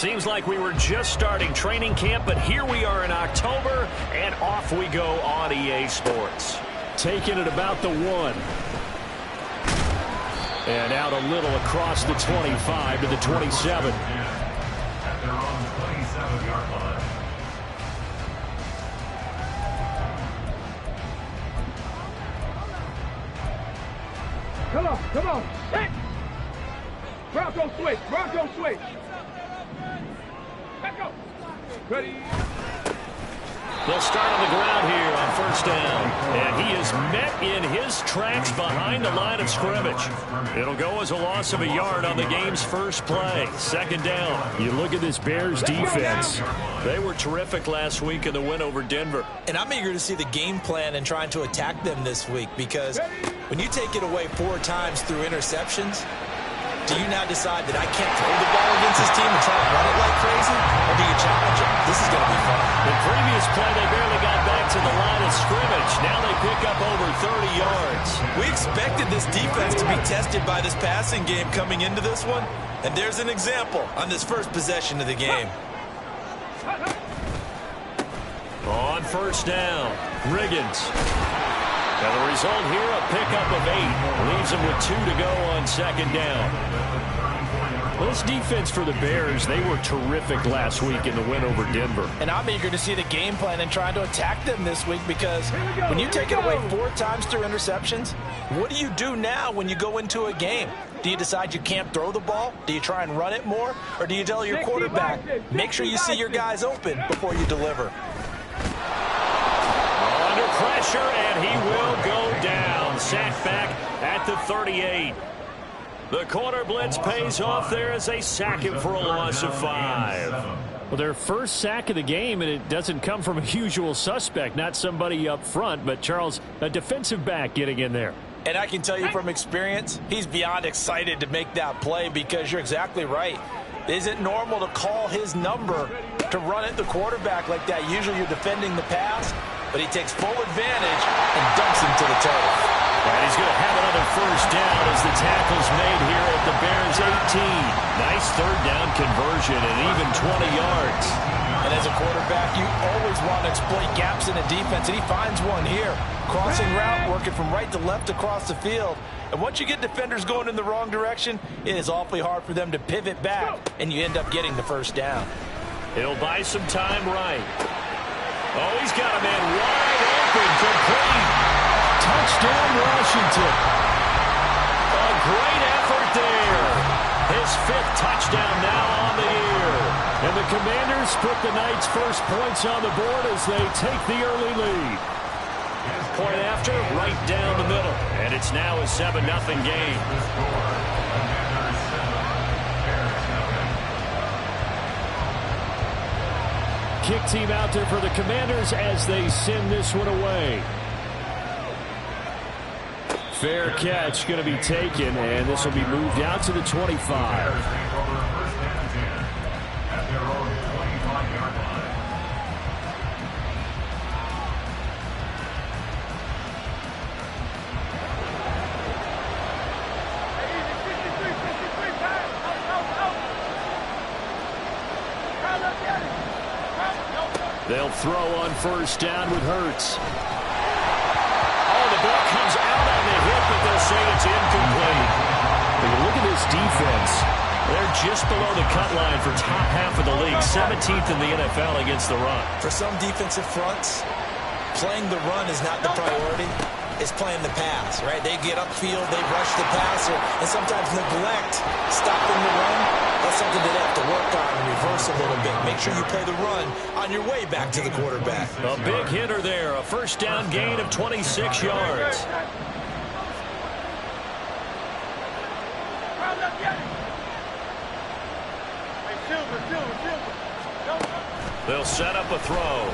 Seems like we were just starting training camp, but here we are in October, and off we go on EA Sports. Taking it about the 1. And out a little across the 25 to the 27. At their own 27-yard line. Come on. Hit! Bronco switch. Let's go. Ready. They'll start on the ground here on first down. And he is met in his tracks behind the line of scrimmage. It'll go as a loss of a yard on the game's first play. Second down. You look at this Bears defense. They were terrific last week in the win over Denver. And I'm eager to see the game plan and trying to attack them this week, because when you take it away 4 times through interceptions, do you now decide that I can't throw the ball against this team and try to run it like crazy? Or do you challenge them? This is going to be fun. The previous play, they barely got back to the line of scrimmage. Now they pick up over 30 yards. We expected this defense to be tested by this passing game coming into this one. And there's an example on this first possession of the game. On first down, Riggins. And the result here, a pickup of 8. Leaves them with 2 to go on second down. Well, this defense for the Bears, they were terrific last week in the win over Denver. And I'm eager to see the game plan and trying to attack them this week, because when you take it away 4 times through interceptions, what do you do now when you go into a game? Do you decide you can't throw the ball? Do you try and run it more? Or do you tell your quarterback, make sure you see your guys open before you deliver? Under pressure, and he will go down. Sacked back at the 38. The corner blitz pays off there as they sack him for a loss of 5. Well, their first sack of the game, and it doesn't come from a usual suspect, not somebody up front, but Charles, a defensive back getting in there. And I can tell you from experience, he's beyond excited to make that play, because you're exactly right. Is it normal to call his number to run at the quarterback like that? Usually you're defending the pass, but he takes full advantage and dumps him to the turf. And he's going to have another first down as the tackle's made here at the Bears 18. Nice third down conversion and even 20 yards. And as a quarterback, you always want to exploit gaps in the defense, and he finds one here. Crossing route, working from right to left across the field. And once you get defenders going in the wrong direction, it is awfully hard for them to pivot back, and you end up getting the first down. He'll buy some time right. Oh, he's got a man wide open, complete. Touchdown, Washington. A great effort there. His 5th touchdown now on the year. And the Commanders put the Knights' first points on the board as they take the early lead. Point after, right down the middle. And it's now a 7-0 game. Kick team out there for the Commanders as they send this one away. Fair catch going to be taken, and this will be moved out to the 25. They'll throw on first down with Hurts. Oh, the ball comes out on the hit, but they'll say it's incomplete. When you look at this defense, they're just below the cut line for top half of the league, 17th in the NFL against the run. For some defensive fronts, playing the run is not the priority. It's playing the pass, right? They get upfield, they rush the passer, and sometimes neglect stopping the run. That's something they have to work on and reverse a little bit. Make sure you play the run on your way back to the quarterback. A big hitter there, a first down gain of 26 yards. They'll set up a throw.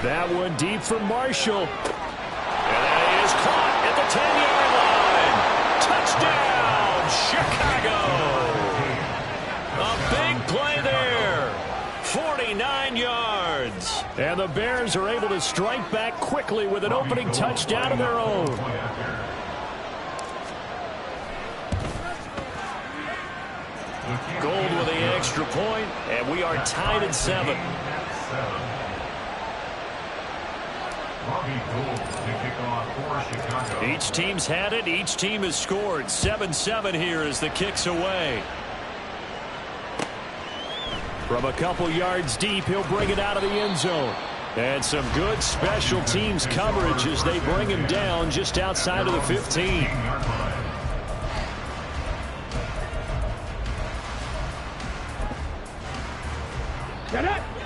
That one deep from Marshall. And that is caught at the 10-yard line. Touchdown, Chicago. A big play there. 49 yards. And the Bears are able to strike back quickly with an opening touchdown of their own. Gold with the extra point, and we are tied at 7. Each team's had it. Each team has scored. 7-7 here as the kick's away. From a couple yards deep, he'll bring it out of the end zone. And some good special teams coverage as they bring him down just outside of the 15.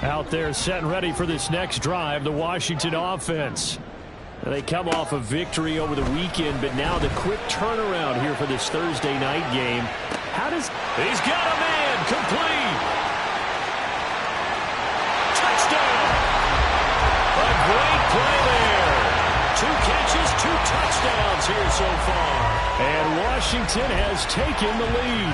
Out there set and ready for this next drive, the Washington offense. They come off a victory over the weekend, but now the quick turnaround here for this Thursday night game. He's got a man, complete. Touchdown. A great play there. 2 catches, 2 touchdowns here so far. And Washington has taken the lead.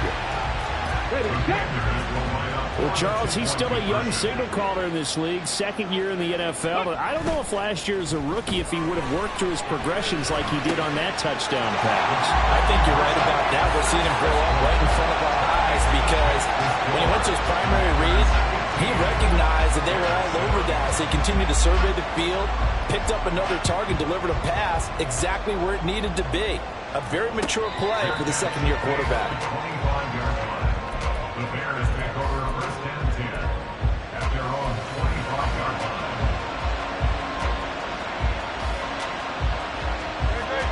Well, Charles, he's still a young signal caller in this league, 2nd year in the NFL. But I don't know if last year as a rookie, if he would have worked through his progressions like he did on that touchdown pass. I think you're right about that. We're seeing him grow up right in front of our eyes because when he went to his primary read, he recognized that they were all over that. So he continued to survey the field, picked up another target, delivered a pass exactly where it needed to be. A very mature play for the 2nd-year quarterback. The Bears take over 1st and 10 at their own 25-yard line.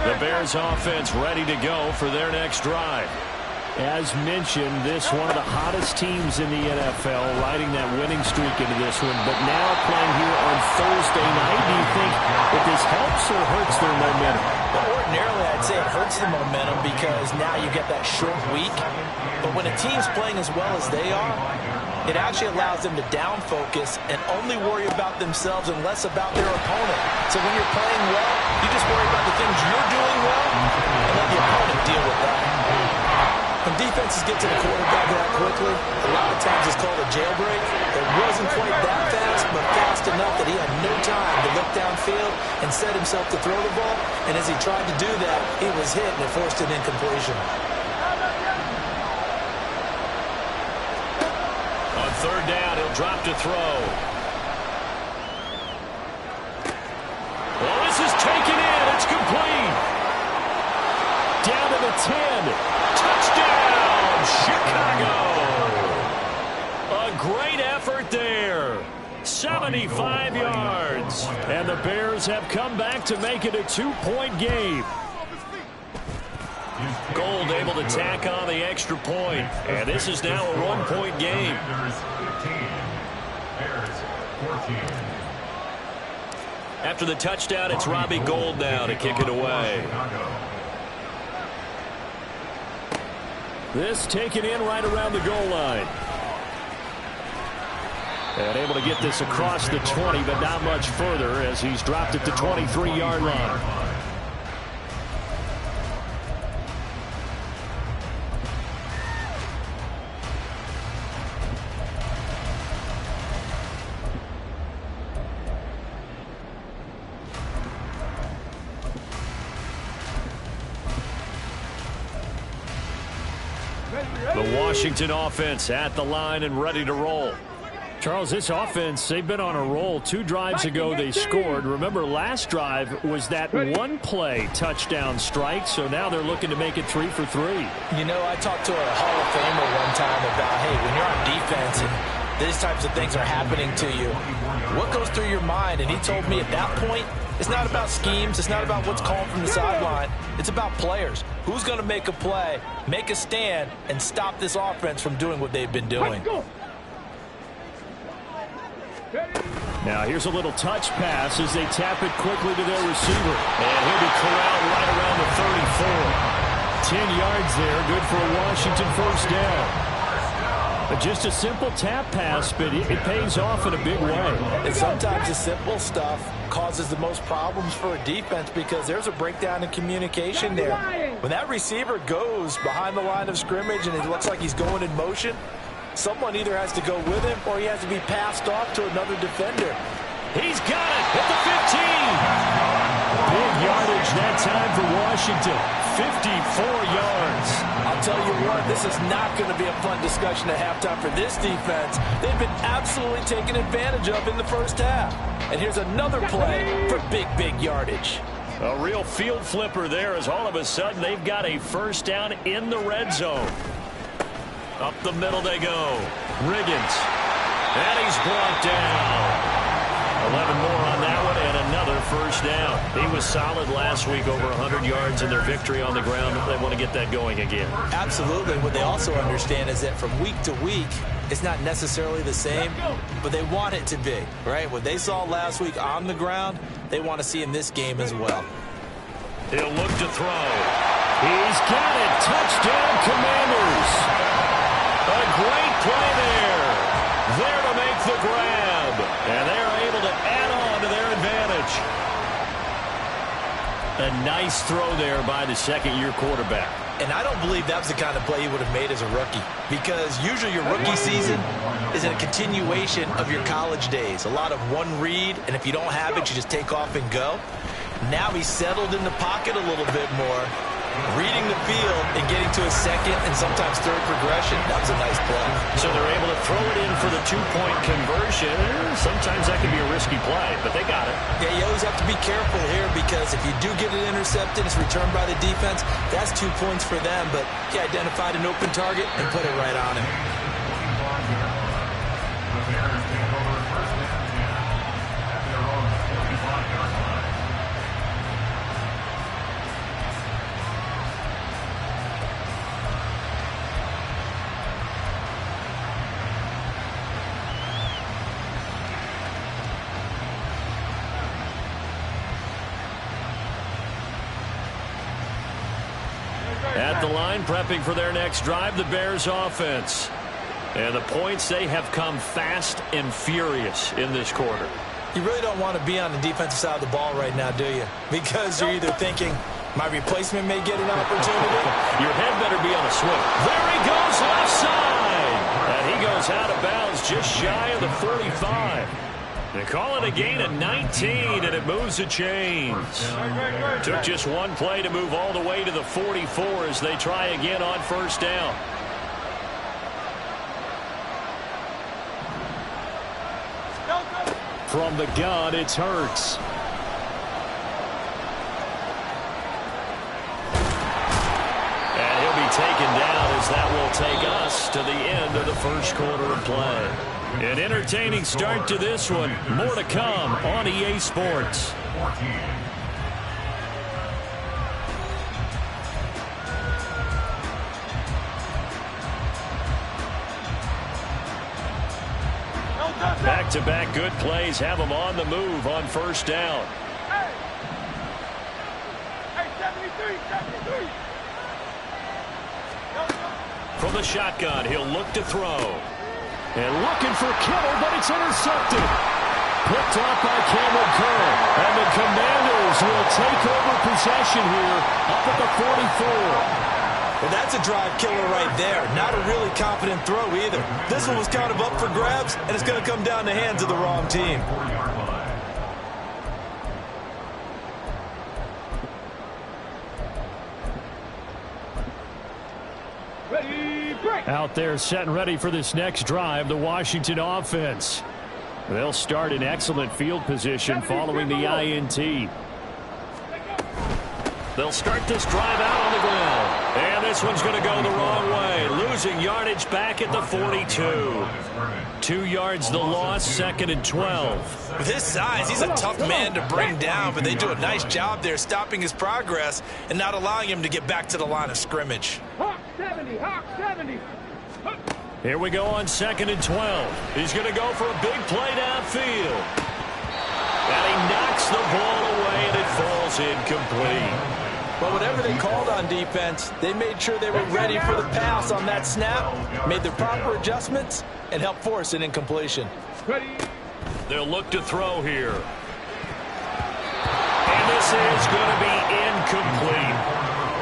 The Bears offense ready to go for their next drive. As mentioned, this one of the hottest teams in the NFL, riding that winning streak into this one, but now playing here on Thursday night. Do you think that this helps or hurts their momentum? Well, ordinarily, I'd say it hurts the momentum because now you get that short week. But when a team's playing as well as they are, it actually allows them to down focus and only worry about themselves and less about their opponent. So when you're playing well, you just worry about the things you're doing well and let the opponent deal with that. When defenses get to the quarterback that quickly, a lot of times it's called a jailbreak. It wasn't quite that fast, but fast enough that he had no time to look downfield and set himself to throw the ball. And as he tried to do that, he was hit and it forced an incompletion. On 3rd down, he'll drop to throw. Well, this is taken in. It's complete. Down to the 10. Touchdown, Chicago. A great effort there. 75 yards. And the Bears have come back to make it a 2-point game. Gold able to tack on the extra point. And this is now a 1-point game. Bears 15, Bears 14. After the touchdown, it's Robbie Gould now to kick it away. This taken in right around the goal line. And able to get this across the 20, but not much further as he's dropped at the 23-yard line. The Washington offense at the line and ready to roll. Charles, this offense, they've been on a roll. 2 drives ago, they scored. Remember, last drive was that one-play touchdown strike, so now they're looking to make it 3 for 3. You know, I talked to a Hall of Famer one time about, hey, when you're on defense and these types of things are happening to you, what goes through your mind? And he told me at that point, it's not about schemes. It's not about what's called from the sideline. It's about players. Who's going to make a play, make a stand, and stop this offense from doing what they've been doing? Now here's a little touch pass as they tap it quickly to their receiver. And he'll be corralled right around the 34. 10 yards there, good for a Washington 1st down. But just a simple tap pass, but it pays off in a big way. And sometimes the simple stuff causes the most problems for a defense because there's a breakdown in communication there. When that receiver goes behind the line of scrimmage and it looks like he's going in motion, someone either has to go with him or he has to be passed off to another defender. He's got it at the 15. Big yardage that time for Washington. 54 yards. I'll tell you what, this is not going to be a fun discussion at halftime for this defense. They've been absolutely taken advantage of in the first half. And here's another play for big yardage. A real field flipper there as all of a sudden they've got a first down in the red zone. Up the middle they go. Riggins. And he's brought down. 11 more on that one and another first down. He was solid last week, over 100 yards in their victory on the ground. They want to get that going again. Absolutely. What they also understand is that from week to week, it's not necessarily the same, but they want it to be, right? What they saw last week on the ground, they want to see in this game as well. He'll look to throw. He's got it. Touchdown, Commanders. A great play there. There to make the grab. And they're able to add on to their advantage. A nice throw there by the second-year quarterback. And I don't believe that was the kind of play he would have made as a rookie, because usually your rookie season is a continuation of your college days. A lot of one read, and if you don't have it, you just take off and go. Now he's settled in the pocket a little bit more, reading the field and getting to a second and sometimes third progression. That was a nice play. So they're able to throw it in for the two-point conversion. Sometimes that can be a risky play, but they got it. Yeah, you always have to be careful here, because if you do get it intercepted, it's returned by the defense, that's 2 points for them. But he identified an open target and put it right on him. The Bears take over first and 10 at their own 45-yard line. At the line, prepping for their next drive, the Bears offense. And the points, they have come fast and furious in this quarter. You really don't want to be on the defensive side of the ball right now, do you? Because you're either thinking, my replacement may get an opportunity. Your head better be on a swivel. There he goes, left side. And he goes out of bounds just shy of the 45. They call it a gain of 19, and it moves the chains. Took just one play to move all the way to the 44 as they try again on first down. From the gun, it's Hurts. And he'll be taken down as that will take us to the end of the first quarter of play. An entertaining start to this one. More to come on EA Sports. 14. Back-to-back good plays have them on the move on first down. Hey, 73. From the shotgun, he'll look to throw. And looking for Kittle, but it's intercepted. Picked off by Cameron Curl. And the Commanders will take over possession here up at the 44. Well, that's a drive killer right there. Not a really confident throw either. This one was kind of up for grabs, and it's going to come down the hands of the wrong team. 4-yard line. Ready, break. Out there setting ready for this next drive, the Washington offense. They'll start in excellent field position following the INT. They'll start this drive out on the ground. And this one's going to go the wrong way. Losing yardage back at the 42. 2 yards the loss, 2nd and 12. With his size, he's a tough man to bring down, but they do a nice job there stopping his progress and not allowing him to get back to the line of scrimmage. Hawk 70, Hawk 70. Here we go on 2nd and 12. He's going to go for a big play downfield. And he knocks the ball away, and it falls incomplete. But whatever they called on defense, they made sure they were ready for the pass on that snap, made the proper adjustments, and helped force an incompletion. Ready. They'll look to throw here. And this is going to be incomplete.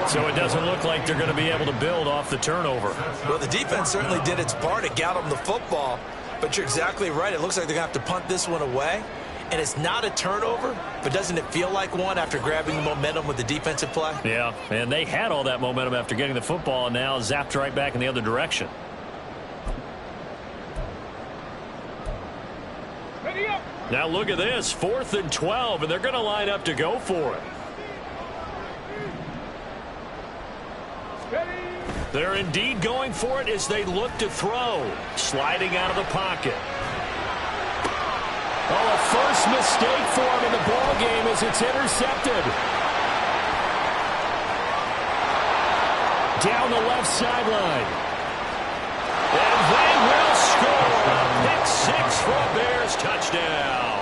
So it doesn't look like they're going to be able to build off the turnover. Well, the defense certainly did its part. It got them the football. But you're exactly right. It looks like they're going to have to punt this one away. and it's not a turnover, but doesn't it feel like one after grabbing the momentum with the defensive play? Yeah, and they had all that momentum after getting the football, and now zapped right back in the other direction. Ready up. Now look at this, 4th and 12, and they're going to line up to go for it. Ready. They're indeed going for it as they look to throw. Sliding out of the pocket. Oh, a first mistake for him in the ball game as it's intercepted. Down the left sideline. And they will score a pick 6 for a Bears touchdown.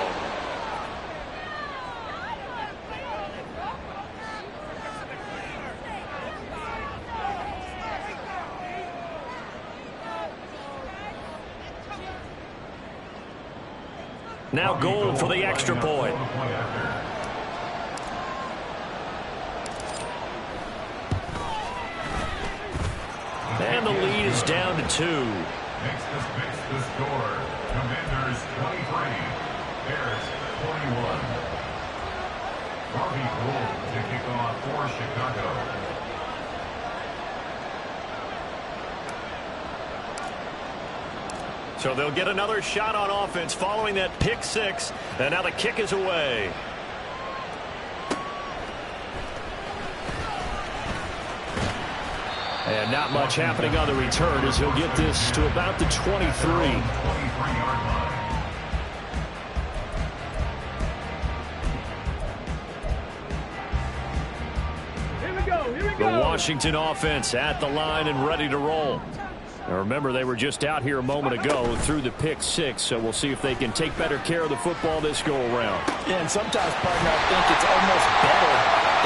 Now Gould for the extra point. And the lead is down to 2. Makes the score. Commanders 23. Bears 21. Harvey Gould to kick off for Chicago. So they'll get another shot on offense following that pick 6. And now the kick is away. And not much happening on the return as he'll get this to about the 23. 23-yard line. Here we go. Here we The go. Washington offense at the line and ready to roll. Now remember, they were just out here a moment ago through the pick 6, so we'll see if they can take better care of the football this go-around. Yeah, and sometimes, partner, I think it's almost better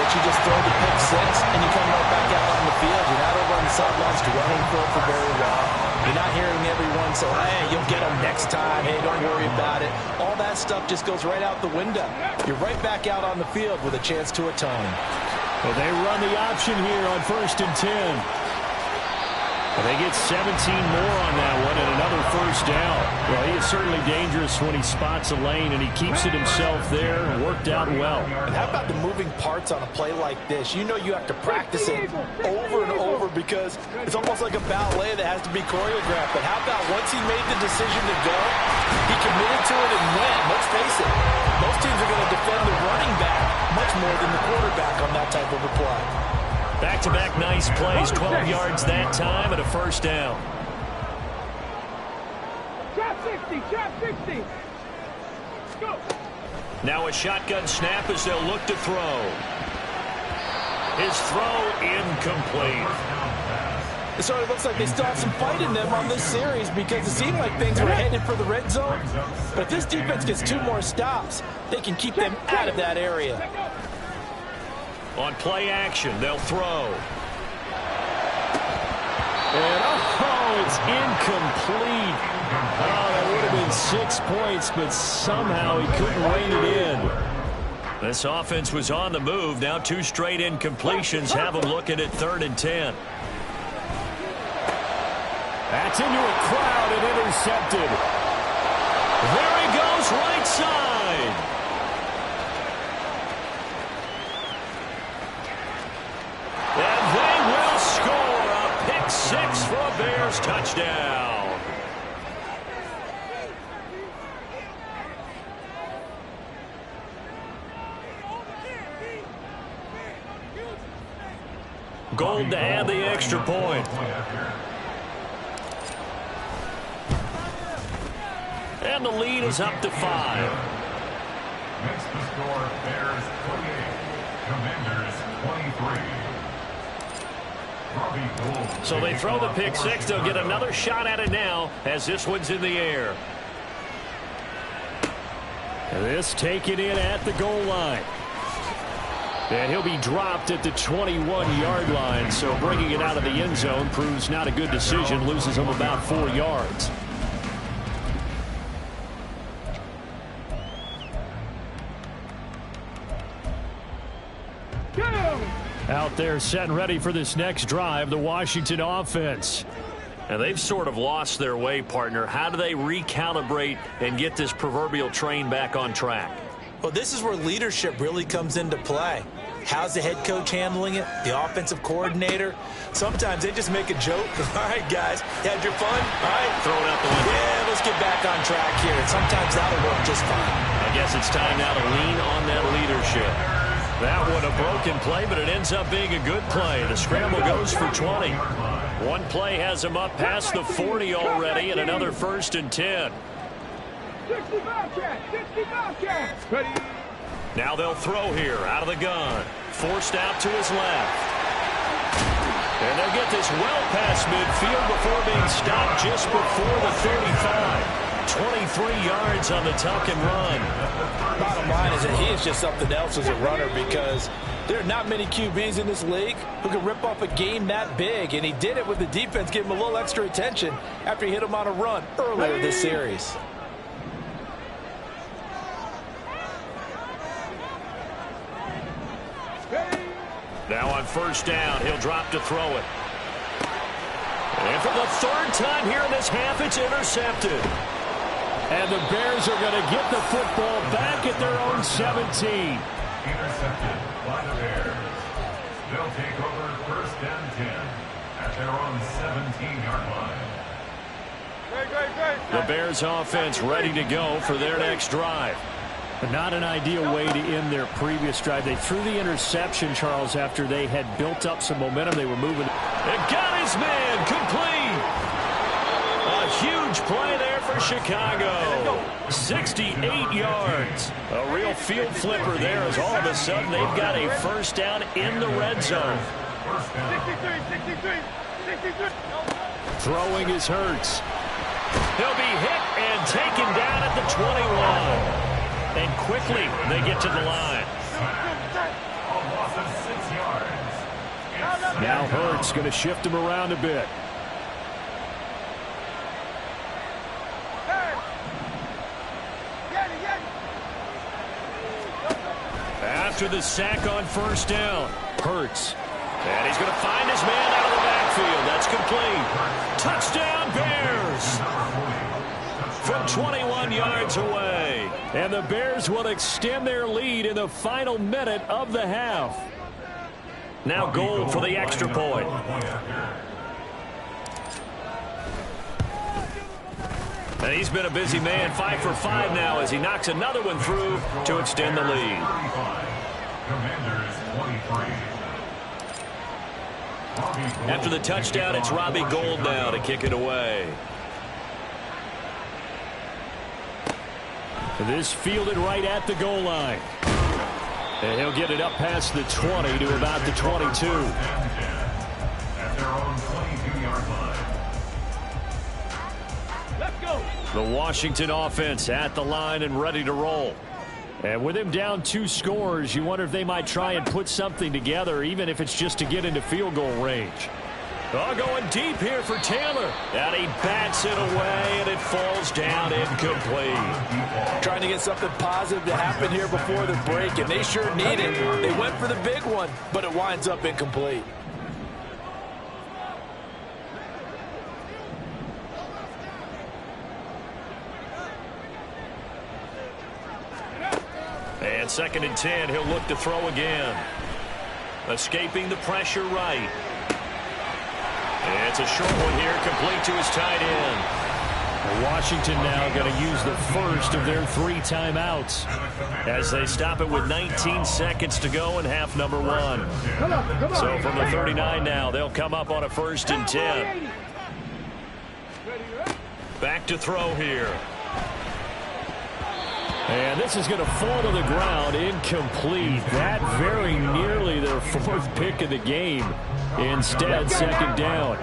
that you just throw the pick 6 and you come right back out on the field. You're not over on the sidelines running for very well. You're not hearing everyone say, hey, you'll get them next time. Hey, don't worry about it. All that stuff just goes right out the window. You're right back out on the field with a chance to atone. Well, they run the option here on 1st and 10. They get 17 more on that one and another first down. Well, he is certainly dangerous when he spots a lane and he keeps it himself there. Worked out well. And how about the moving parts on a play like this? You know you have to practice it over and over because it's almost like a ballet that has to be choreographed. But how about once he made the decision to go, he committed to it and went. Let's face it, most teams are going to defend the running back much more than the quarterback on that type of a play. Back-to-back nice plays, 12 yards that time and a first down. Trap 60. Trap 60. Go. Now a shotgun snap as they'll look to throw. His throw incomplete. So it looks like they still have some fight in them on this series because it seemed like things were headed for the red zone. But if this defense gets 2 more stops, they can keep them out of that area. On play action, they'll throw. And it's incomplete. Oh, that would have been 6 points, but somehow he couldn't rein it in. This offense was on the move. Now 2 straight incompletions have them looking at 3rd and 10. That's into a crowd and intercepted. There he goes, right side. And they will score a pick 6 for a Bears touchdown. Gould to add the extra point. And the lead is up to 5. Makes the score Bears 28. Commanders 23. So they throw the pick 6. They'll get another shot at it now as this one's in the air. This taken in at the goal line. And he'll be dropped at the 21-yard line. So bringing it out of the end zone proves not a good decision. Loses him about 4 yards. Out there set and ready for this next drive, the Washington offense. And they've sort of lost their way, partner. How do they recalibrate and get this proverbial train back on track? Well, this is where leadership really comes into play. How's the head coach handling it? The offensive coordinator? Sometimes they just make a joke. All right, guys, you had your fun? All right. Throw it out the window. Yeah, let's get back on track here. And sometimes that'll work just fine. I guess it's time now to lean on that leadership. That one a broken play, but it ends up being a good play. The scramble goes for 20. One play has him up past the 40 already, and another 1st and 10. 65 catch. Ready. Now they'll throw here out of the gun. Forced out to his left. And they'll get this well past midfield before being stopped just before the 35. 23 yards on the tuck and run. Bottom line is that he is just something else as a runner, because there are not many QBs in this league who can rip off a game that big, and he did it with the defense giving him a little extra attention after he hit him on a run earlier this series. Now on 1st down, he'll drop to throw it. And for the 3rd time here in this half, it's intercepted. And the Bears are going to get the football back at their own 17. Intercepted by the Bears. They'll take over 1st and 10 at their own 17-yard line. The Bears offense ready to go for their next drive. But not an ideal way to end their previous drive. They threw the interception, Charles, after they had built up some momentum. They were moving. It got his man complete. A huge play there for Chicago. 68 yards. A real field flipper there, as all of a sudden they've got a 1st down in the red zone. 63. Throwing is Hurts. He'll be hit and taken down at the 21. And quickly they get to the line. A loss of 6 yards. Now Hurts going to shift him around a bit. After the sack on 1st down, Hurts. And he's going to find his man out of the backfield. That's complete. Touchdown, Bears. From 21 yards away. And the Bears will extend their lead in the final minute of the half. Now Gold for the extra point. And he's been a busy man, 5 for 5 now as he knocks another one through to extend the lead. Commanders 23. After the touchdown, it's Robbie Gould now to kick it away. This fielded right at the goal line. And he'll get it up past the 20 to about the 22. At their own 22-yard line. Let's go. The Washington offense at the line and ready to roll. And with him down 2 scores, you wonder if they might try and put something together, even if it's just to get into field goal range. Oh, going deep here for Taylor. And he bats it away, and it falls down incomplete. Trying to get something positive to happen here before the break, and they sure need it. They went for the big one, but it winds up incomplete. And 2nd and 10, he'll look to throw again. Escaping the pressure right. It's a short one here, complete to his tight end. Washington now going to use the first of their 3 timeouts as they stop it with 19 seconds to go in half number 1. Come on. So from the 39 now, they'll come up on a 1st and 10. Back to throw here. And this is going to fall to the ground, incomplete. That very nearly their 4th pick of the game. Instead, 2nd down.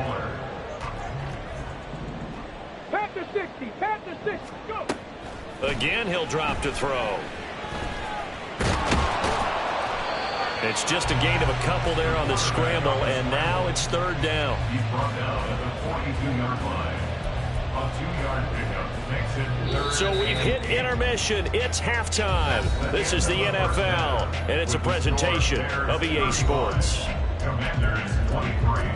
Pat to 60. Go. Again, he'll drop to throw. It's just a gain of a couple there on the scramble, and now it's 3rd down. He's brought down at the 42-yard line. A 2-yard pickup makes it 3rd. So we've hit intermission. It's halftime. This is the NFL, and it's a presentation of EA Sports. Commanders 23.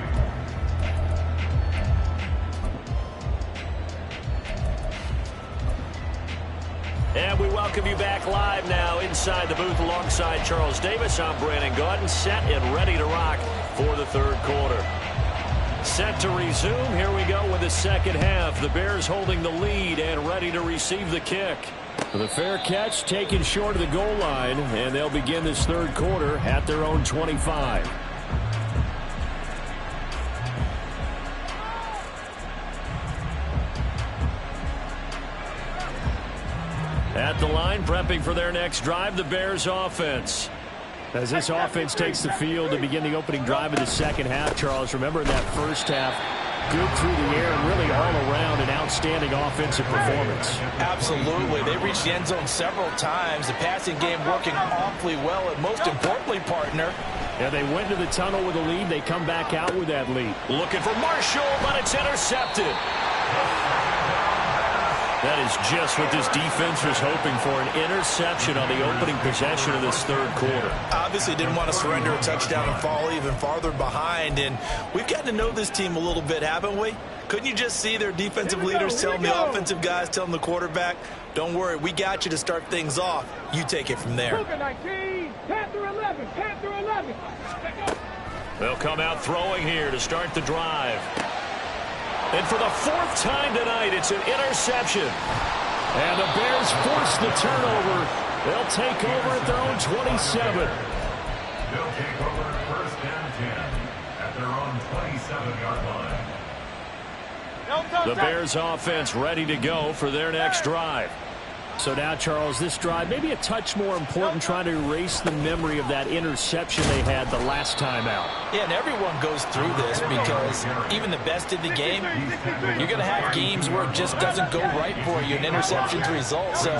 And we welcome you back live now inside the booth alongside Charles Davis. I'm Brandon Gaudin, set and ready to rock for the third quarter. Set to resume. Here we go with the second half. The Bears holding the lead and ready to receive the kick. The fair catch taken short of the goal line, and they'll begin this third quarter at their own 25. At the line, prepping for their next drive, the Bears offense. As this offense takes the field to begin the opening drive of the second half, Charles, remember in that first half, good through the air and really all around an outstanding offensive performance. Absolutely. They reached the end zone several times. The passing game working awfully well, and most importantly, partner, Yeah, they went to the tunnel with a lead. They come back out with that lead. Looking for Marshall, but it's intercepted. That is just what this defense was hoping for, an interception on the opening possession of this third quarter. obviously didn't want to surrender a touchdown and fall even farther behind. And we've gotten to know this team a little bit, haven't we? Couldn't you just see their defensive leaders telling the offensive guys, telling the quarterback, don't worry, we got you to start things off. You take it from there. Panther 11, Panther 11. They'll come out throwing here to start the drive. And for the fourth time tonight, it's an interception. And the Bears force the turnover. They'll take over at their own 27. They'll take over first and 10 at their own 27-yard line. The Bears offense ready to go for their next drive. So now, Charles, this drive maybe a touch more important, trying to erase the memory of that interception they had the last time out. Yeah, and everyone goes through this because even the best in the game, you're going to have games where it just doesn't go right for you, and interceptions result. So,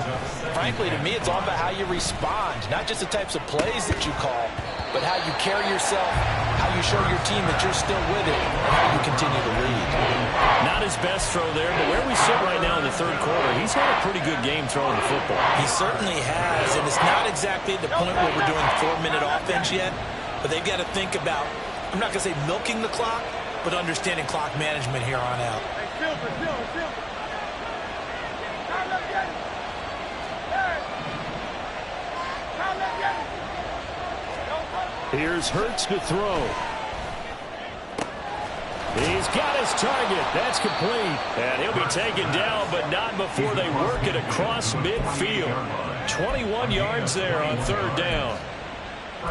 frankly, to me, it's all about how you respond, not just the types of plays that you call, but how you carry yourself, how you show your team that you're still with it, and how you continue to lead. Not his best throw there, but where we sit right now in the third quarter, he's had a pretty good game throwing the football. He certainly has, and it's not exactly the point where we're doing 4-minute offense yet, but they've got to think about, I'm not going to say milking the clock, but understanding clock management here on out. Here's Hurts to throw. He's got his target. That's complete. And he'll be taken down, but not before they work it across midfield. 21 yards there on third down.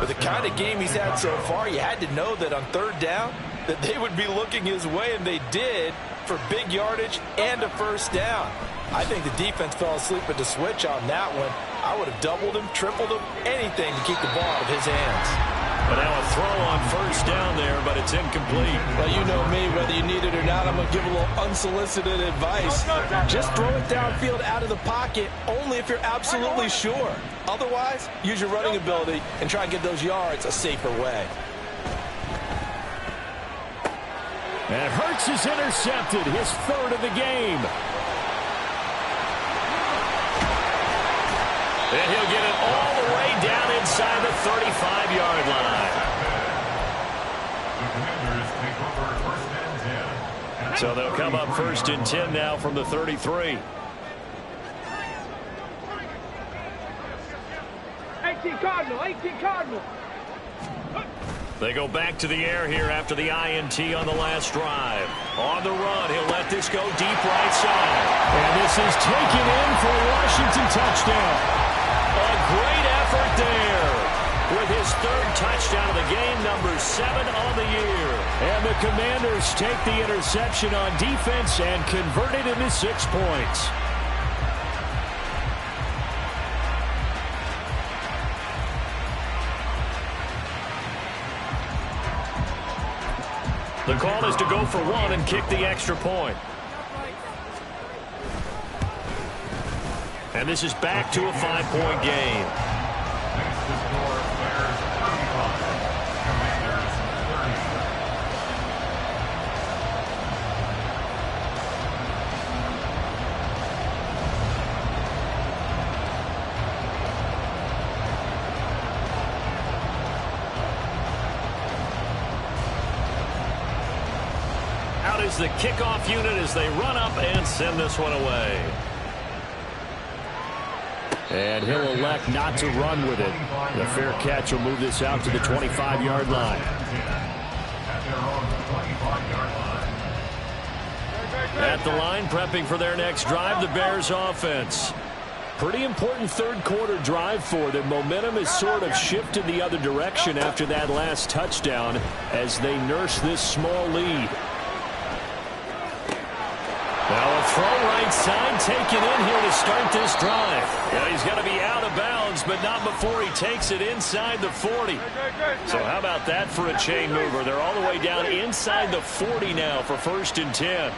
With the kind of game he's had so far, you had to know that on third down that they would be looking his way, and they did, for big yardage and a first down. I think the defense fell asleep at the switch on that one. I would have doubled him, tripled him, anything to keep the ball out of his hands. But now a throw on first down there, but it's incomplete. Well, you know me, whether you need it or not, I'm going to give a little unsolicited advice. Just throw it downfield out of the pocket, only if you're absolutely sure. Otherwise, use your running ability and try and get those yards a safer way. And Hurts is intercepted, his third of the game. And he'll get it all the way down inside the 35-yard line. The Commanders take over first and 10. So they'll come up first and 10 now from the 33. 18 Cardinal, 18 Cardinal. They go back to the air here after the INT on the last drive. On the run, he'll let this go deep right side. And this is taken in for a Washington touchdown. A great effort there with his third touchdown of the game, number 7 on the year. And the Commanders take the interception on defense and convert it into 6 points. The call is to go for one and kick the extra point. And this is back to a 5-point game. Next to score, Bears 35, Commanders 30. Out is the kickoff unit as they run up and send this one away. And he'll elect not to run with it. The fair catch will move this out to the 25-yard line. At the line, prepping for their next drive, the Bears offense. Pretty important third quarter drive for them. Momentum has sort of shifted the other direction after that last touchdown as they nurse this small lead. Now a throw right side taken in here to start this drive. Yeah, he's going to be out of bounds, but not before he takes it inside the 40. So how about that for a chain mover? They're all the way down inside the 40 now for 1st and 10.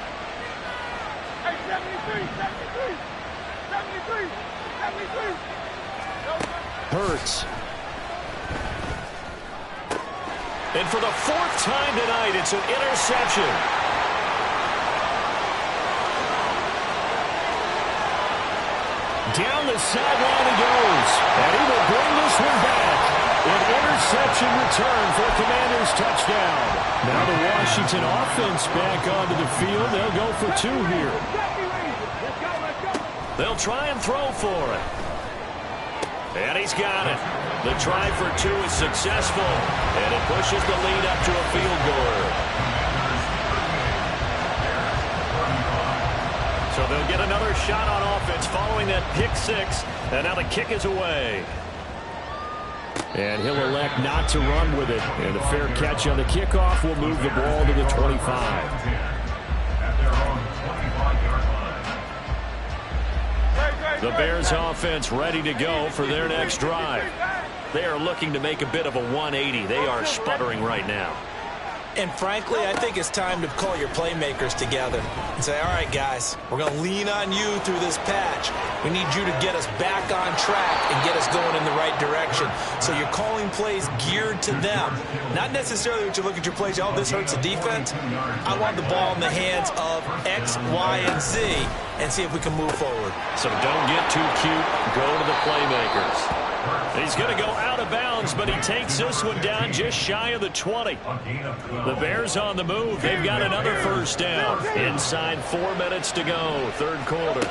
Hurts. And for the 4th time tonight, it's an interception. Down the sideline he goes. And he will bring this one back. An interception return for Commanders touchdown. Now the Washington offense back onto the field. They'll go for 2 here. They'll try and throw for it. And he's got it. The try for 2 is successful. And it pushes the lead up to a field goal. So they'll get another shot on offense following that pick 6. And now the kick is away. And he'll elect not to run with it. And a fair catch on the kickoff will move the ball to the 25. The Bears offense ready to go for their next drive. They are looking to make a bit of a 180. They are sputtering right now. And frankly, I think it's time to call your playmakers together and say, all right, guys, we're going to lean on you through this patch. We need you to get us back on track and get us going in the right direction. So you're calling plays geared to them. Not necessarily that you look at your plays, oh, this hurts the defense. I want the ball in the hands of X, Y, and Z and see if we can move forward. So don't get too cute. Go to the playmakers. He's going to go out of bounds, but he takes this one down just shy of the 20. The Bears on the move. They've got another 1st down. Inside 4 minutes to go, 3rd quarter.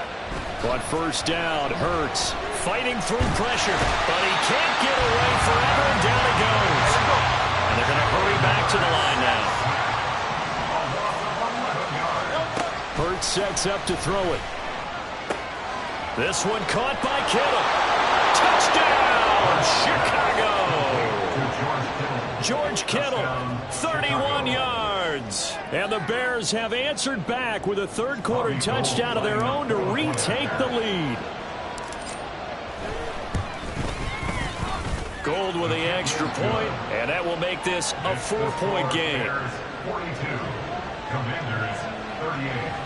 But 1st down, Hurts fighting through pressure, but he can't get away forever, and down he goes. And they're going to hurry back to the line now. Hurts sets up to throw it. This one caught by Kittle. Touchdown, Chicago! George Kittle, 31 yards. And the Bears have answered back with a 3rd quarter touchdown of their own to retake the lead. Gold with the extra point, and that will make this a 4-point game. 42, Commanders 38.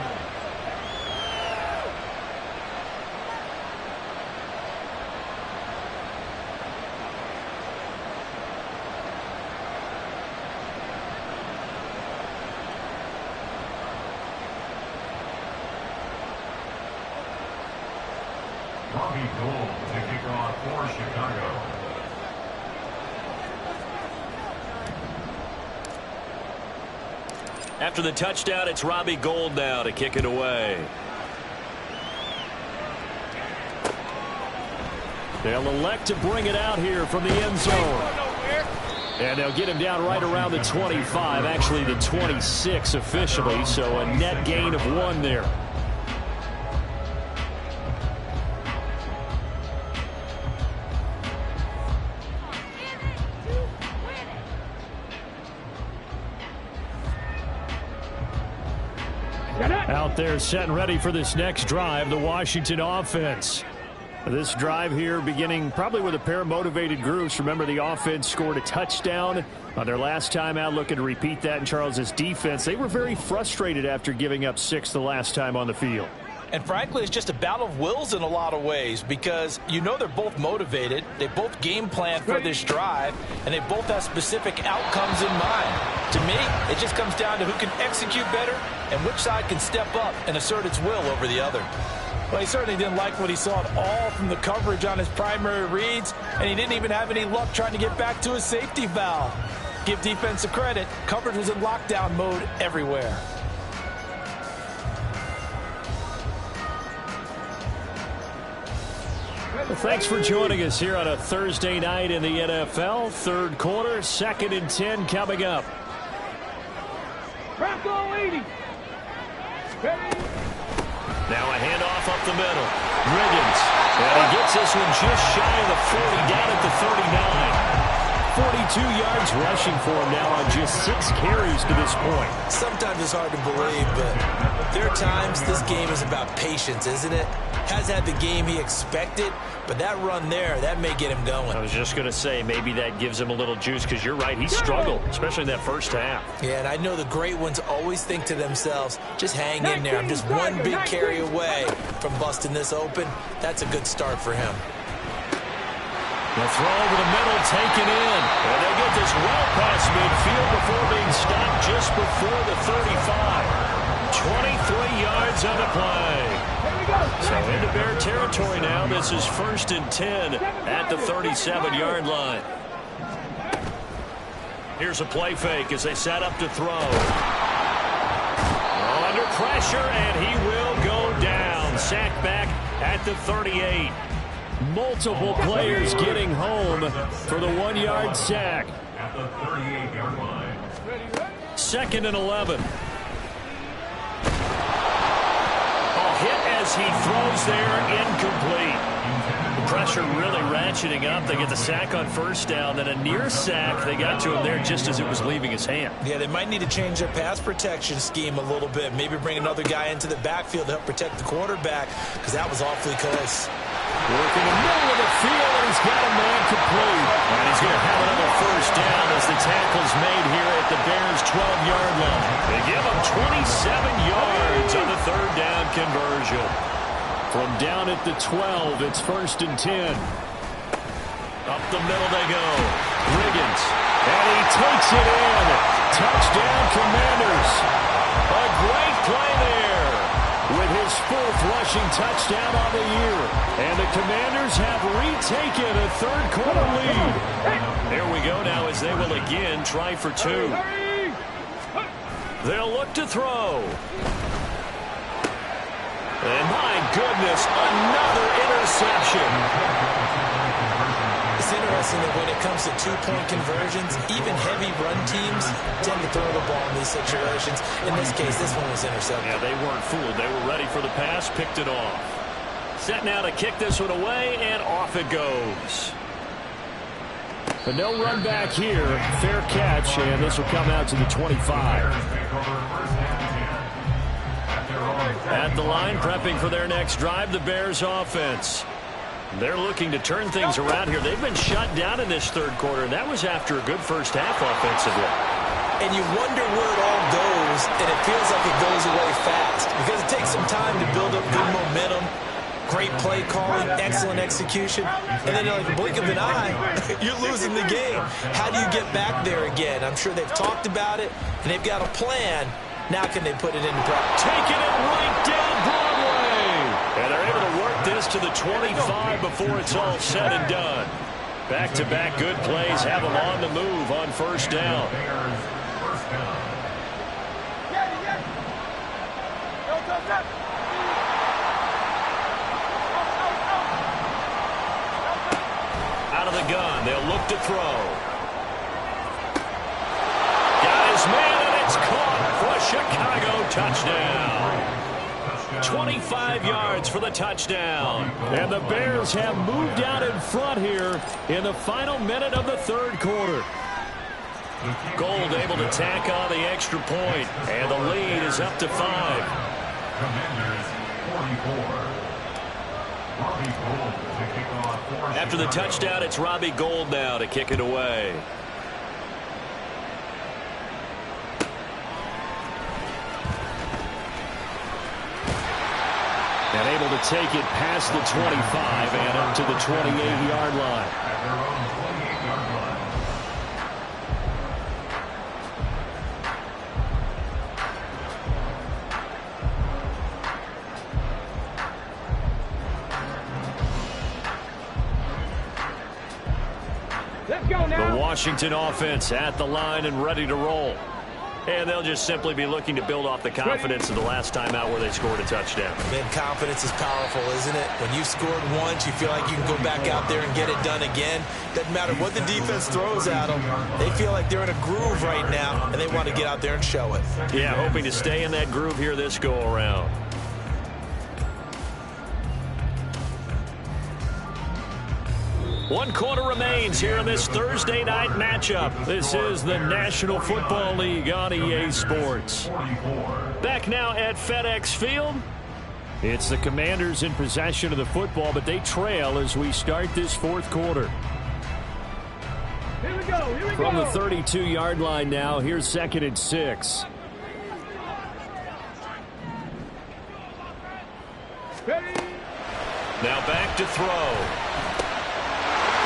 Robbie Gould to kick off for Chicago. After the touchdown, it's Robbie Gould now to kick it away. They'll elect to bring it out here from the end zone. And they'll get him down right around the 25, actually the 26 officially, so a net gain of 1 there. Out there set and ready for this next drive, the Washington offense. This drive here beginning probably with a pair of motivated groups. Remember, the offense scored a touchdown on their last time out, looking to repeat that in Charles's defense. They were very frustrated after giving up 6 the last time on the field. And frankly, it's just a battle of wills in a lot of ways because you know they're both motivated. They both game plan for this drive, and they both have specific outcomes in mind. To me, it just comes down to who can execute better and which side can step up and assert its will over the other. Well, he certainly didn't like what he saw at all from the coverage on his primary reads, and he didn't even have any luck trying to get back to his safety valve. Give defense a credit. Coverage was in lockdown mode everywhere. Well, thanks for joining us here on a Thursday night in the NFL. Third quarter, 2nd and 10 coming up. Bronco 80. Ready? Now a handoff up the middle. Riggins. And he gets this one just shy of the 40, down at the 39. 42 yards rushing for him now on just 6 carries to this point. Sometimes it's hard to believe, but there are times this game is about patience, isn't it? Hasn't had the game he expected, but that run there, that may get him going. I was just going to say, maybe that gives him a little juice, because you're right, he struggled, especially in that first half. Yeah, and I know the great ones always think to themselves, just hang in there. I'm just one big carry away from busting this open. That's a good start for him. The throw over the middle, taken in. And they get this well past midfield before being stopped just before the 35. 23 yards on the play. So into Bear territory now. This is 1st and 10 at the 37-yard line. Here's a play fake as they set up to throw. Oh, under pressure, and he will go down. Sacked back at the 38. Multiple players getting home for the 1-yard sack. At the 38-yard line. 2nd and 11. Hit as he throws there, incomplete. The pressure really ratcheting up. They get the sack on 1st down, then a near sack. They got to him there just as it was leaving his hand. Yeah, they might need to change their pass protection scheme a little bit. Maybe bring another guy into the backfield to help protect the quarterback, because that was awfully close. Working the middle of the field, and he's got a man complete. And he's going to have another 1st down as the tackle's made here at the Bears' 12-yard line. They give him 27 yards on the 3rd down conversion. From down at the 12, it's 1st and 10. Up the middle they go. Riggins. And he takes it in. Touchdown, Commanders. A great play there with his 4th rushing touchdown on the year. And the Commanders have retaken a 3rd quarter lead. There we go now as they will again try for 2. They'll look to throw. And my goodness, another interception. It's interesting that when it comes to 2-point conversions, even heavy run teams tend to throw the ball in these situations. In this case, this one was intercepted. Yeah, they weren't fooled. They were ready for the pass, picked it off. Set now to kick this one away, and off it goes. But no run back here. Fair catch, and this will come out to the 25. At the line, prepping for their next drive, the Bears offense. They're looking to turn things around here. They've been shut down in this 3rd quarter, and that was after a good first half offensively. And you wonder where it all goes, and it feels like it goes away fast because it takes some time to build up good momentum, great play calling, excellent execution, and then like a blink of an eye, you're losing the game. How do you get back there again? I'm sure they've talked about it, and they've got a plan. Now can they put it into practice? Taking it right down Broadway. And they're able to work this to the 25 before it's all said and done. Back-to-back good plays have them on the move on 1st down. Out of the gun, they'll look to throw. Got his man, and it's caught for a Chicago touchdown. 25 yards for the touchdown. And the Bears have moved out in front here in the final minute of the 3rd quarter. Gold able to tack on the extra point, and the lead is up to 5. Commanders 44. Robbie Gould to kick off. After the touchdown, it's Robbie Gould now to kick it away. And able to take it past the 25 and up to the 28-yard line. At their own 28-yard line. Let's go now. The Washington offense at the line and ready to roll. And they'll just simply be looking to build off the confidence of the last time out where they scored a touchdown. Man, confidence is powerful, isn't it? When you've scored once, you feel like you can go back out there and get it done again. Doesn't matter what the defense throws at them. They feel like they're in a groove right now, and they want to get out there and show it. Yeah, hoping to stay in that groove here this go-around. One quarter remains here in this Thursday night matchup. This is the National Football League on EA Sports. Back now at FedEx Field. It's the Commanders in possession of the football, but they trail as we start this fourth quarter. Here we go. Here we From go. the 32-yard line now, here's 2nd and 6. Ready. Now back to throw.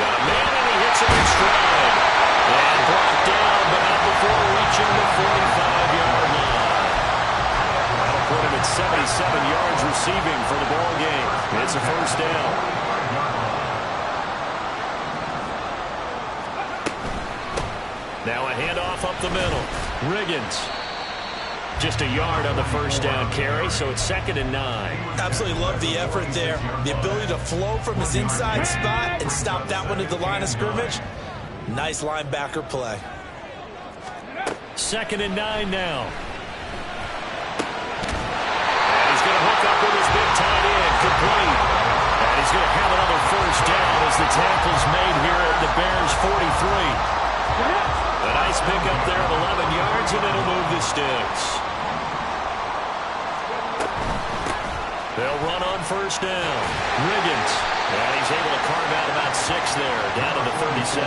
Got a man, and he hits it in stride. And brought down, but not before reaching the 45-yard line. That'll put him at 77 yards receiving for the ball game. It's a first down. Now a handoff up the middle. Riggins. Just a yard on the first down carry, so it's 2nd and 9. Absolutely love the effort there. The ability to flow from his inside spot and stop that one at the line of scrimmage. Nice linebacker play. 2nd and 9 now. And he's going to hook up with his big tight end, complete. And he's going to have another first down as the tackle's made here at the Bears' 43. A nice pickup there of 11 yards, and it'll move the sticks. They'll run on first down. Riggins. And he's able to carve out about 6 there, down to the 37.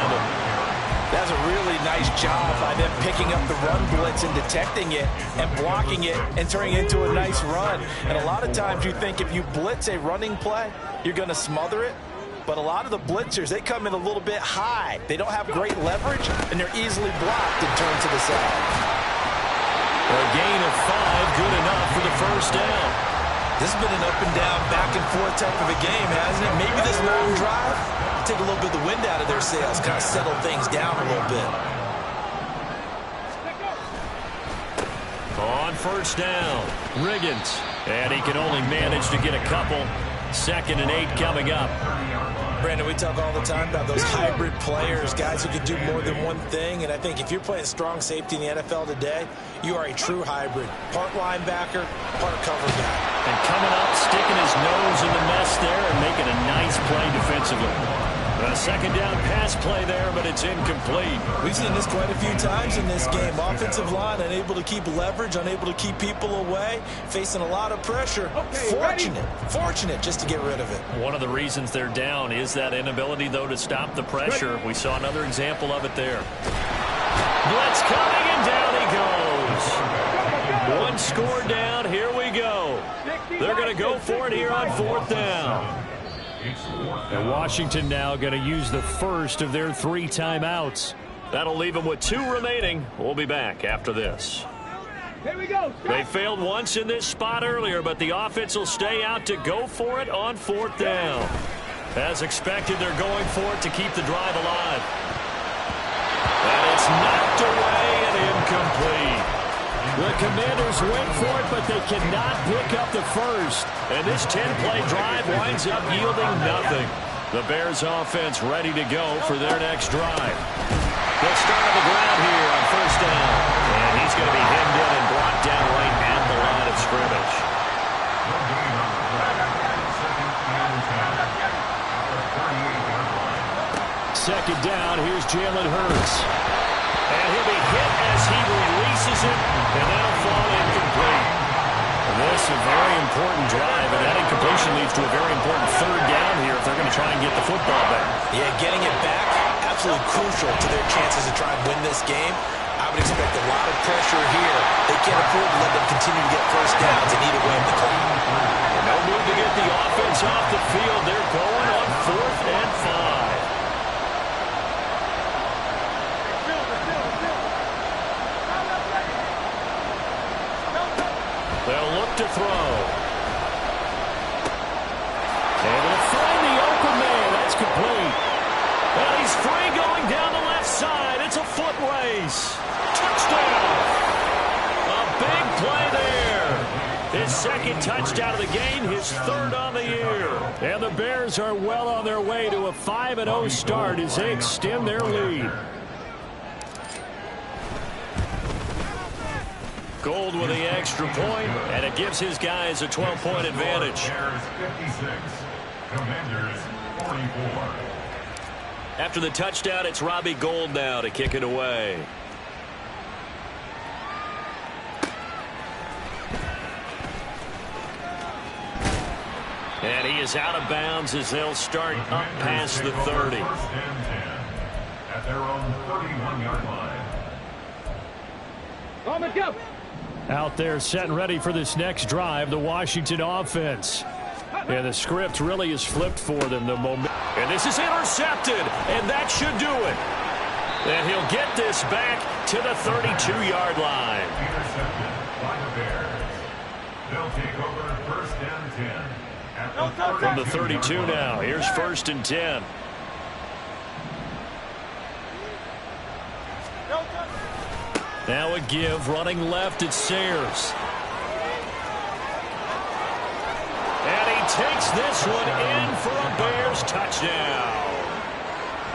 That's a really nice job by them picking up the run blitz and detecting it and blocking it and turning it into a nice run. And a lot of times you think if you blitz a running play, you're going to smother it. But a lot of the blitzers, they come in a little bit high. They don't have great leverage, and they're easily blocked and turned to the side. A gain of 5, good enough for the first down. This has been an up and down, back and forth type of a game, hasn't it? Maybe this long drive take a little bit of the wind out of their sails, kind of settle things down a little bit. On first down, Riggins. And he can only manage to get a couple. 2nd and 8 coming up. Brandon, we talk all the time about those hybrid players, guys who can do more than one thing. And I think if you're playing strong safety in the NFL today, you are a true hybrid. Part linebacker, part cover guy. And coming up, sticking his nose in the mess there and making a nice play defensively. A 2nd down pass play there, but it's incomplete. We've seen this quite a few times in this game. Offensive line unable to keep leverage, unable to keep people away, facing a lot of pressure. Fortunate just to get rid of it. One of the reasons they're down is that inability, though, to stop the pressure. We saw another example of it there. Blitz coming, and down he goes. One score down, here we go. They're going to go for it here on 4th down. And Washington now going to use the first of their 3 timeouts. That'll leave them with 2 remaining. We'll be back after this. Here we go. They failed once in this spot earlier, but the offense will stay out to go for it on 4th down. As expected, they're going for it to keep the drive alive. And it's knocked away and incomplete. The Commanders went for it, but they cannot pick up the first. And this 10-play drive winds up yielding nothing. The Bears offense ready to go for their next drive. They'll start on the ground here on first down. And he's going to be hemmed in and brought down right at the line of scrimmage. Second down, here's Jalen Hurts. And he'll be hit as he releases it, and that'll fall incomplete. And this is a very important drive, and that incompletion leads to a very important 3rd down here if they're going to try and get the football back. Yeah, getting it back, absolutely crucial to their chances to try and win this game. I would expect a lot of pressure here. They can't afford to let them continue to get first downs and eat away at the clock. No move to get the offense off the field. They're going on 4th and 5. They'll look to throw. Able to find the open man. That's complete. And he's free going down the left side. It's a foot race. Touchdown. second touchdown of the game, his third on the year. And the Bears are well on their way to a 5-0 start as they extend their lead. Gold with the extra point, and it gives his guys a 12-point advantage. Bears 56, Commanders 44. After the touchdown, it's Robbie Gould now to kick it away. And he is out of bounds as they'll start up past the 30. First and 10 at their own 31-yard line. On the go. Out there set and ready for this next drive, the Washington offense. And the script really is flipped for them. And this is intercepted, and that should do it. And he'll get this back to the 32-yard line. Intercepted by the Bears. They'll take over first and 10 at the From the 32 now, here's first and 10. Now a give, running left, it's Sayers. And he takes this one in for a Bears touchdown.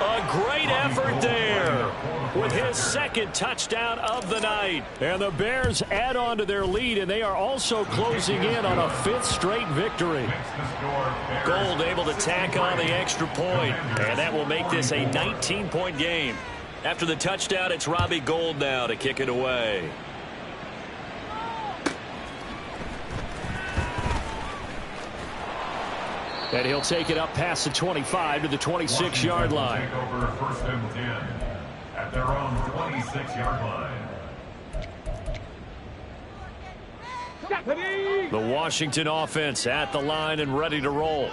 A great effort there with his second touchdown of the night. And the Bears add on to their lead, and they are also closing in on a 5th straight victory. Gould able to tack on the extra point, and that will make this a 19-point game. After the touchdown, it's Robbie Gould now to kick it away. And he'll take it up past the 25 to the 26-yard line. Take over first and 10 at their own 26-yard line. The Washington offense at the line and ready to roll.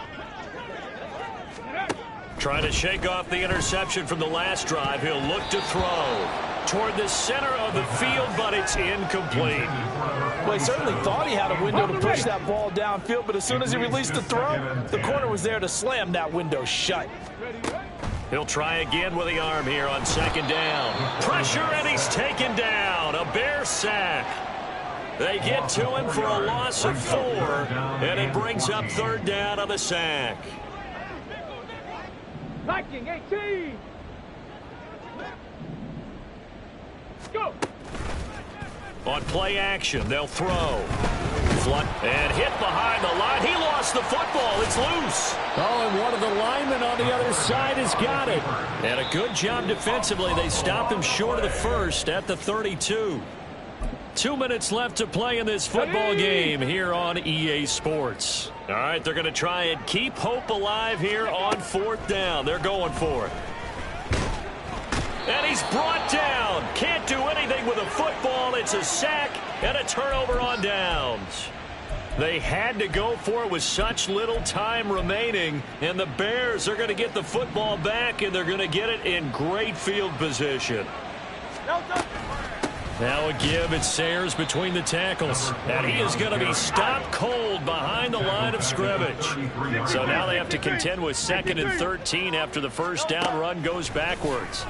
Trying to shake off the interception from the last drive. He'll look to throw toward the center of the field, but it's incomplete. Well, he certainly thought he had a window to push that ball downfield, but as soon as he released the throw, the corner was there to slam that window shut. He'll try again with the arm here on second down. Pressure, and he's taken down. A Bear sack. They get to him for a loss of 4, and it brings up third down on the sack. Viking 18. Go. On play action, they'll throw. Flood and hit behind the line. He lost the football. It's loose. Oh, and one of the linemen on the other side has got it. And a good job defensively. They stopped him short of the first at the 32. 2 minutes left to play in this football game here on EA Sports. All right, they're going to try and keep hope alive here on fourth down. They're going for it. And he's brought down. Can't do anything with a football. It's a sack and a turnover on downs. They had to go for it with such little time remaining. And the Bears are going to get the football back, and they're going to get it in great field position. Now a give. It's Sayers between the tackles. And he is going to be stopped cold behind the line of scrimmage. So now they have to contend with 2nd and 13 after the first down run goes backwards.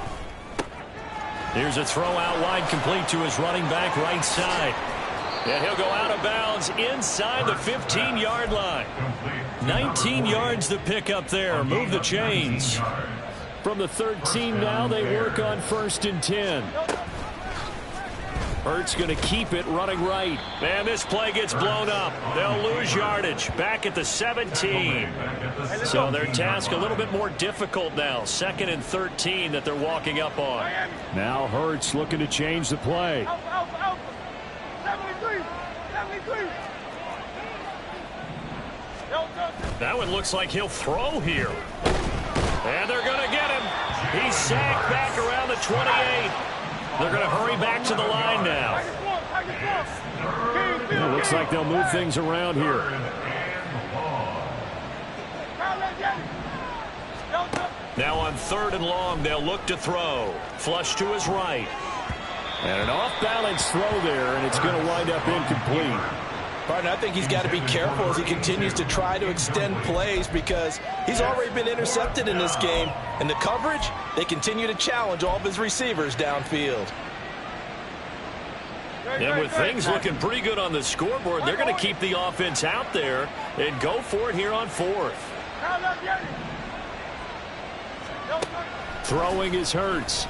Here's a throw out wide, complete to his running back right side. And he'll go out of bounds inside the 15-yard line. 19 yards to pick up there. Move the chains. From the 13 now, they work on 1st and 10. Hurts going to keep it running right. And this play gets blown up. They'll lose yardage back at the 17. So their task a little bit more difficult now. 2nd and 13 that they're walking up on. Now Hurts looking to change the play. 73. That one looks like he'll throw here. And they're going to get him. He's sacked back around the 28. They're going to hurry back to the line now. It looks like they'll move things around here. Now on 3rd and long, they'll look to throw. Flush to his right. And an off-balance throw there, and it's going to wind up incomplete. Partner, I think he's got to be careful as he continues to try to extend plays because he's already been intercepted in this game. And the coverage, they continue to challenge all of his receivers downfield. And with things looking pretty good on the scoreboard, they're going to keep the offense out there and go for it here on fourth. Throwing is Hurts.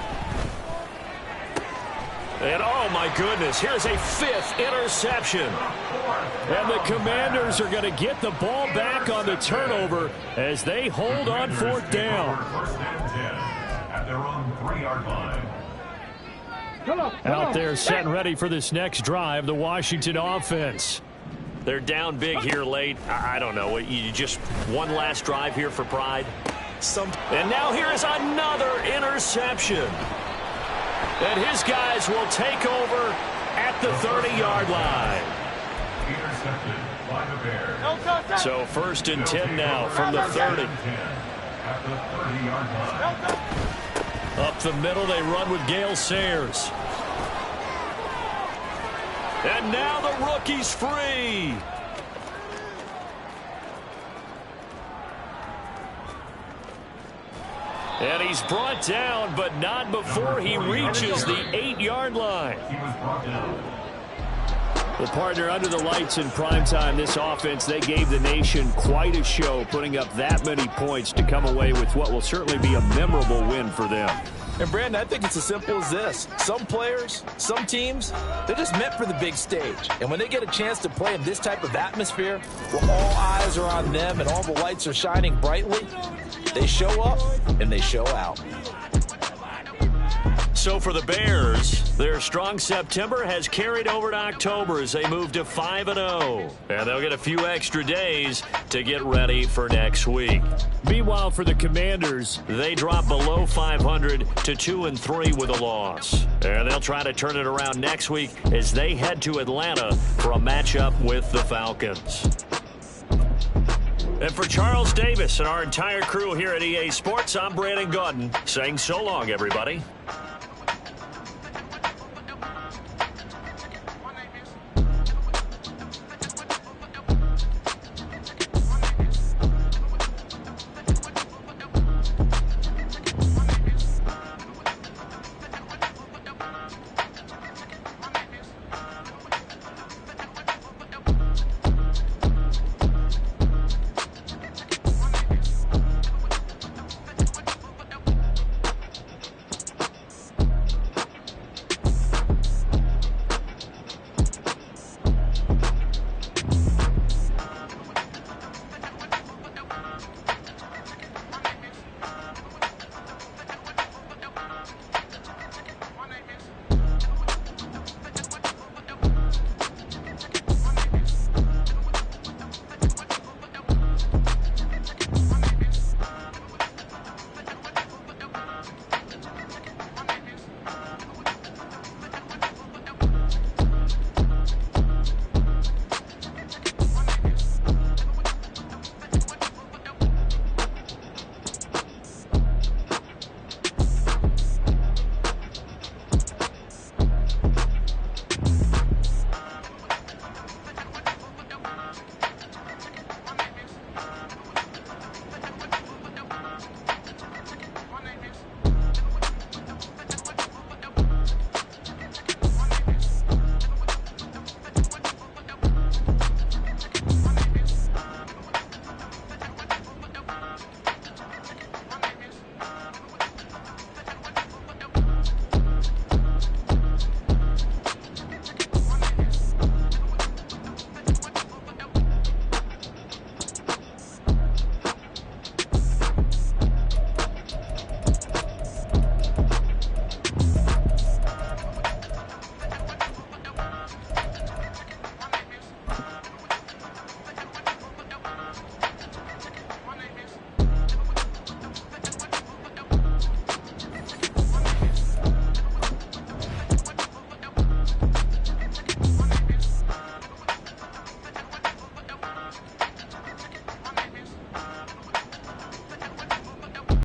And oh my goodness, here's a fifth interception. And the Commanders are going to get the ball back on the turnover as they hold on fourth down. First and 10 at their own 3-yard line. Out there set and ready for this next drive, the Washington offense. They're down big here late. I don't know. You just one last drive here for pride. And now here is another interception. And his guys will take over at the 30-yard line. Intercepted by the Bears. So first and 10 now from the 30. At the 30-yard line. Up the middle, they run with Gale Sayers. And now the rookie's free. And he's brought down, but not before he reaches the 8-yard line. He was brought down. Well, partner, under the lights in primetime, this offense, they gave the nation quite a show, putting up that many points to come away with what will certainly be a memorable win for them. And, Brandon, I think it's as simple as this. Some players, some teams, they're just meant for the big stage. And when they get a chance to play in this type of atmosphere, where all eyes are on them and all the lights are shining brightly, they show up and they show out. So for the Bears, their strong September has carried over to October as they move to 5-0. And they'll get a few extra days to get ready for next week. Meanwhile, for the Commanders, they drop below 500 to 2-3 with a loss. And they'll try to turn it around next week as they head to Atlanta for a matchup with the Falcons. And for Charles Davis and our entire crew here at EA Sports, I'm Brandon Gaudin saying so long, everybody.